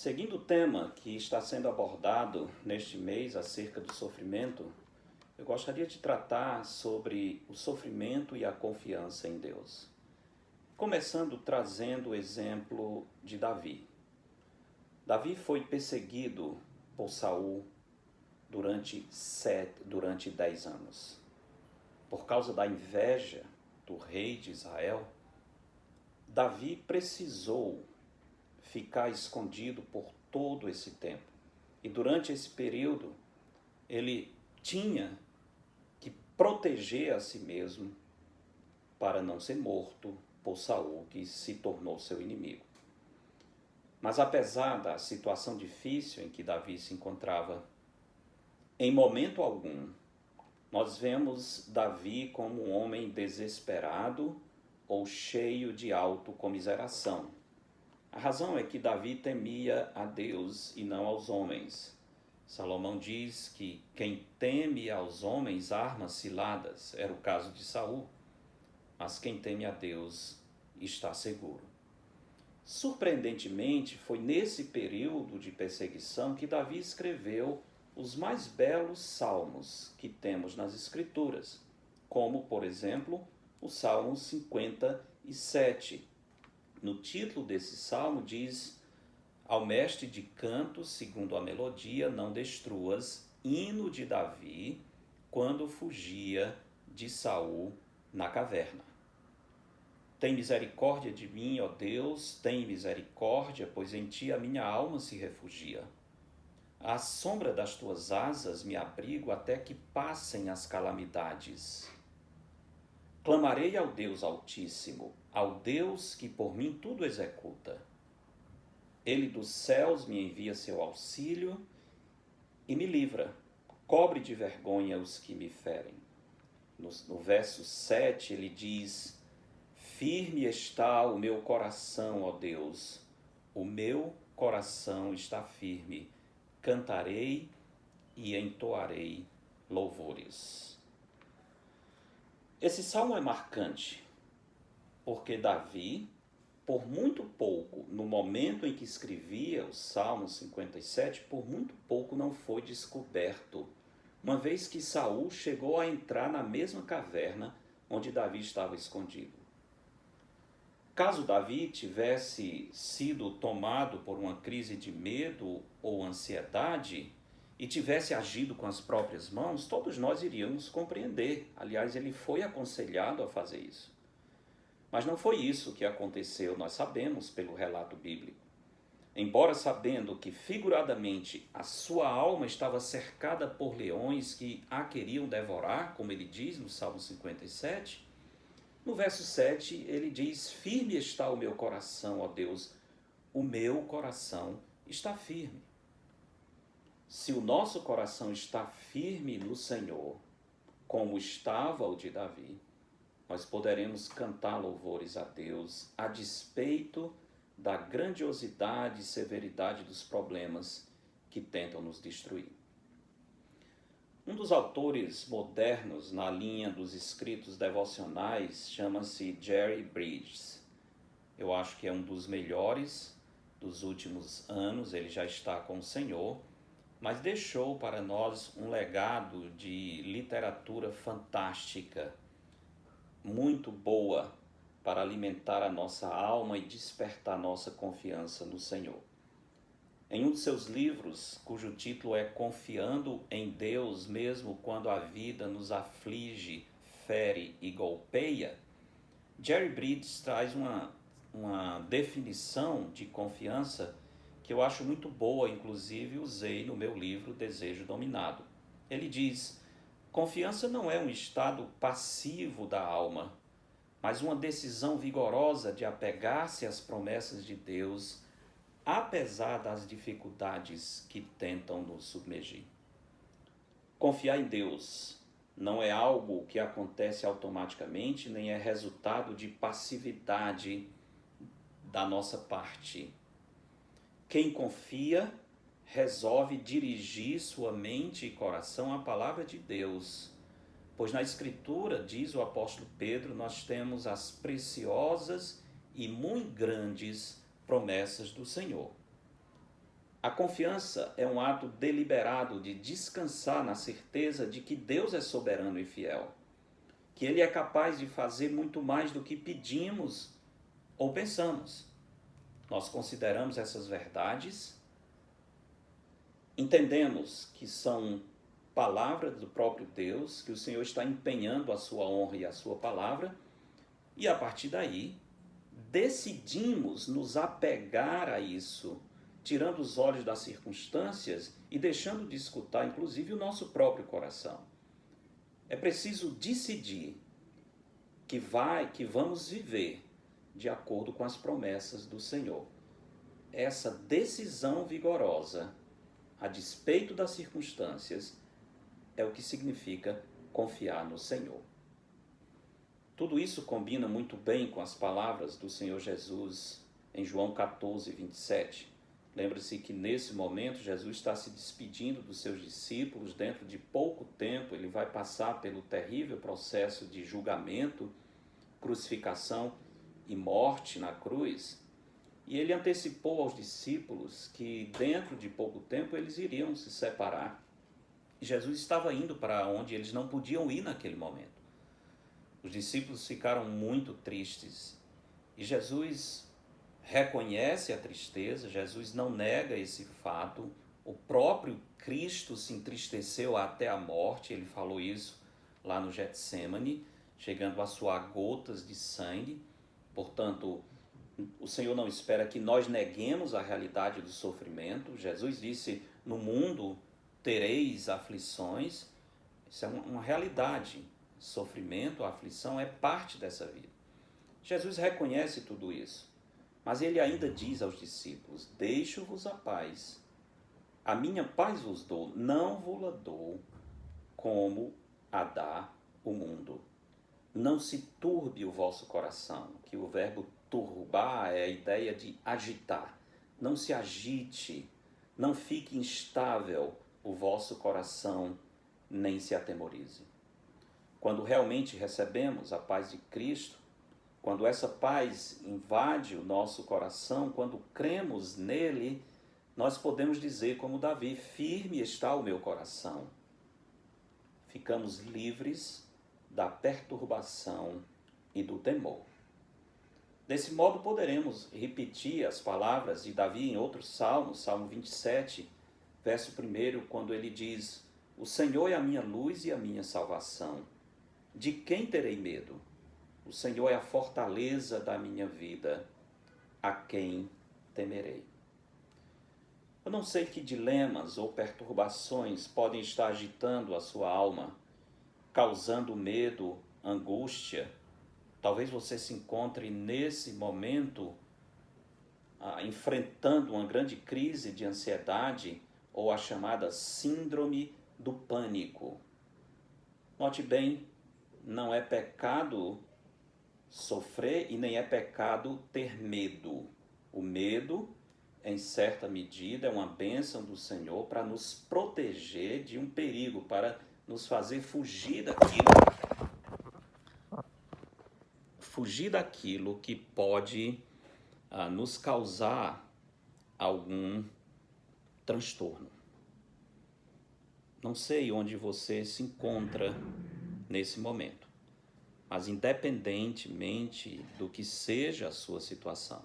Seguindo o tema que está sendo abordado neste mês acerca do sofrimento, eu gostaria de tratar sobre o sofrimento e a confiança em Deus. Começando trazendo o exemplo de Davi. Davi foi perseguido por Saul durante 10 anos. Por causa da inveja do rei de Israel, Davi precisou ficar escondido por todo esse tempo. E durante esse período, ele tinha que proteger a si mesmo para não ser morto por Saul, que se tornou seu inimigo. Mas apesar da situação difícil em que Davi se encontrava, em momento algum, nós vemos Davi como um homem desesperado ou cheio de autocomiseração. A razão é que Davi temia a Deus e não aos homens. Salomão diz que quem teme aos homens arma ciladas, era o caso de Saul, mas quem teme a Deus está seguro. Surpreendentemente, foi nesse período de perseguição que Davi escreveu os mais belos salmos que temos nas Escrituras, como, por exemplo, o Salmo 57. No título desse salmo diz: ao mestre de canto, segundo a melodia, não destruas, hino de Davi, quando fugia de Saul na caverna. Tem misericórdia de mim, ó Deus, tem misericórdia, pois em ti a minha alma se refugia. À sombra das tuas asas me abrigo até que passem as calamidades. Clamarei ao Deus Altíssimo, ao Deus que por mim tudo executa. Ele dos céus me envia seu auxílio e me livra, cobre de vergonha os que me ferem. No verso 7 ele diz: firme está o meu coração, ó Deus, o meu coração está firme, cantarei e entoarei louvores. Esse salmo é marcante, porque Davi, por muito pouco, no momento em que escrevia o Salmo 57, por muito pouco não foi descoberto, uma vez que Saul chegou a entrar na mesma caverna onde Davi estava escondido. Caso Davi tivesse sido tomado por uma crise de medo ou ansiedade e tivesse agido com as próprias mãos, todos nós iríamos compreender. Aliás, ele foi aconselhado a fazer isso. Mas não foi isso que aconteceu, nós sabemos pelo relato bíblico. Embora sabendo que figuradamente a sua alma estava cercada por leões que a queriam devorar, como ele diz no Salmo 57, no verso 7 ele diz: firme está o meu coração, ó Deus, o meu coração está firme. Se o nosso coração está firme no Senhor, como estava o de Davi, nós poderemos cantar louvores a Deus a despeito da grandiosidade e severidade dos problemas que tentam nos destruir. Um dos autores modernos na linha dos escritos devocionais chama-se Jerry Bridges. Eu acho que é um dos melhores dos últimos anos, ele já está com o Senhor, mas deixou para nós um legado de literatura fantástica, muito boa, para alimentar a nossa alma e despertar nossa confiança no Senhor. Em um de seus livros, cujo título é Confiando em Deus mesmo quando a vida nos aflige, fere e golpeia, Jerry Bridges traz uma definição de confiança que eu acho muito boa, inclusive usei no meu livro Desejo Dominado. Ele diz: confiança não é um estado passivo da alma, mas uma decisão vigorosa de apegar-se às promessas de Deus, apesar das dificuldades que tentam nos submergir. Confiar em Deus não é algo que acontece automaticamente, nem é resultado de passividade da nossa parte. Quem confia resolve dirigir sua mente e coração à palavra de Deus, pois na Escritura, diz o apóstolo Pedro, nós temos as preciosas e muito grandes promessas do Senhor. A confiança é um ato deliberado de descansar na certeza de que Deus é soberano e fiel, que Ele é capaz de fazer muito mais do que pedimos ou pensamos. Nós consideramos essas verdades, entendemos que são palavras do próprio Deus, que o Senhor está empenhando a sua honra e a sua palavra, e a partir daí decidimos nos apegar a isso, tirando os olhos das circunstâncias e deixando de escutar, inclusive, o nosso próprio coração. É preciso decidir que vamos viver de acordo com as promessas do Senhor. Essa decisão vigorosa, a despeito das circunstâncias, é o que significa confiar no Senhor. Tudo isso combina muito bem com as palavras do Senhor Jesus em João 14, 27. Lembre-se que nesse momento Jesus está se despedindo dos seus discípulos. Dentro de pouco tempo ele vai passar pelo terrível processo de julgamento, crucificação e morte na cruz. E ele antecipou aos discípulos que dentro de pouco tempo eles iriam se separar. Jesus estava indo para onde eles não podiam ir naquele momento. Os discípulos ficaram muito tristes e Jesus reconhece a tristeza, Jesus não nega esse fato. O próprio Cristo se entristeceu até a morte, ele falou isso lá no Getsêmani, chegando a suar gotas de sangue. Portanto, o Senhor não espera que nós neguemos a realidade do sofrimento. Jesus disse, no mundo tereis aflições. Isso é uma realidade. Sofrimento, aflição é parte dessa vida. Jesus reconhece tudo isso, mas ele ainda diz aos discípulos, deixo-vos a paz, a minha paz vos dou, não vos-la dou como a dá o mundo. Não se turbe o vosso coração, que o verbo turbar é a ideia de agitar. Não se agite, não fique instável o vosso coração, nem se atemorize. Quando realmente recebemos a paz de Cristo, quando essa paz invade o nosso coração, quando cremos nele, nós podemos dizer como Davi, firme está o meu coração. Ficamos livres da perturbação e do temor. Desse modo poderemos repetir as palavras de Davi em outro salmo, Salmo 27, verso 1, quando ele diz, o Senhor é a minha luz e a minha salvação. De quem terei medo? O Senhor é a fortaleza da minha vida. A quem temerei? Eu não sei que dilemas ou perturbações podem estar agitando a sua alma, causando medo, angústia. Talvez você se encontre nesse momento enfrentando uma grande crise de ansiedade ou a chamada síndrome do pânico. Note bem, não é pecado sofrer e nem é pecado ter medo. O medo, em certa medida, é uma bênção do Senhor para nos proteger de um perigo, para nos fazer fugir daquilo que pode nos causar algum transtorno. Não sei onde você se encontra nesse momento, mas independentemente do que seja a sua situação,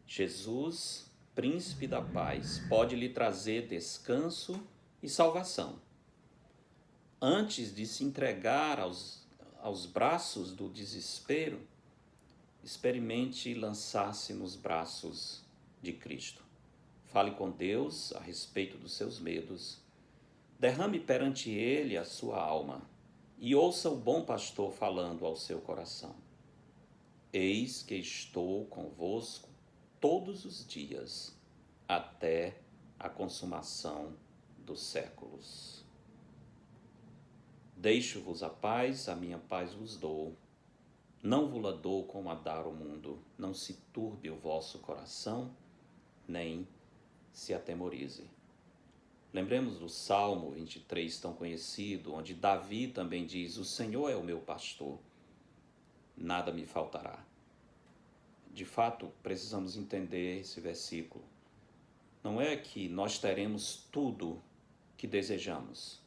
Jesus, príncipe da paz, pode lhe trazer descanso e salvação. Antes de se entregar aos braços do desespero, experimente lançar-se nos braços de Cristo. Fale com Deus a respeito dos seus medos, derrame perante Ele a sua alma e ouça o bom pastor falando ao seu coração. Eis que estou convosco todos os dias, até a consumação dos séculos. Deixo-vos a paz, a minha paz vos dou. Não vos-la dou como a dar o mundo. Não se turbe o vosso coração, nem se atemorize. Lembremos do Salmo 23, tão conhecido, onde Davi também diz, o Senhor é o meu pastor, nada me faltará. De fato, precisamos entender esse versículo. Não é que nós teremos tudo que desejamos.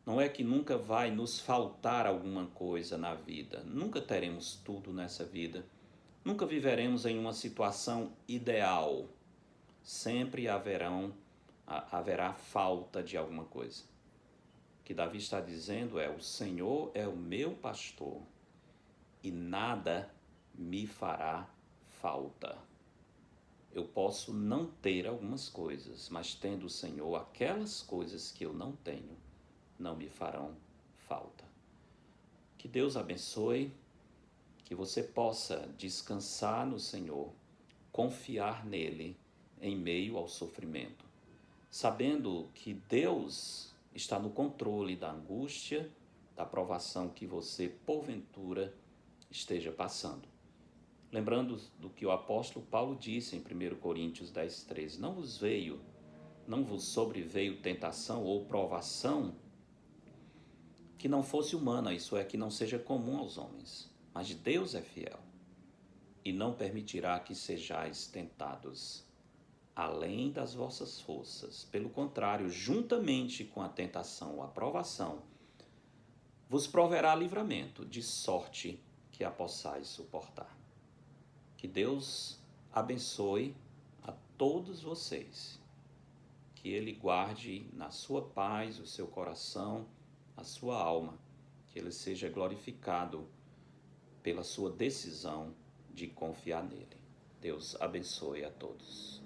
Não é que nunca vai nos faltar alguma coisa na vida. Nunca teremos tudo nessa vida. Nunca viveremos em uma situação ideal. Sempre haverá falta de alguma coisa. O que Davi está dizendo é: o Senhor é o meu pastor e nada me fará falta. Eu posso não ter algumas coisas, mas tendo o Senhor, aquelas coisas que eu não tenho, não me farão falta. Que Deus abençoe, que você possa descansar no Senhor, confiar nele em meio ao sofrimento, sabendo que Deus está no controle da angústia, da provação que você, porventura, esteja passando. Lembrando do que o apóstolo Paulo disse em 1 Coríntios 10:13, não vos sobreveio tentação ou provação que não fosse humana, isso é, que não seja comum aos homens. Mas Deus é fiel e não permitirá que sejais tentados além das vossas forças. Pelo contrário, juntamente com a tentação ou a provação, vos proverá livramento, de sorte que a possais suportar. Que Deus abençoe a todos vocês. Que Ele guarde na sua paz o seu coração, a sua alma. Que Ele seja glorificado pela sua decisão de confiar nele. Deus abençoe a todos.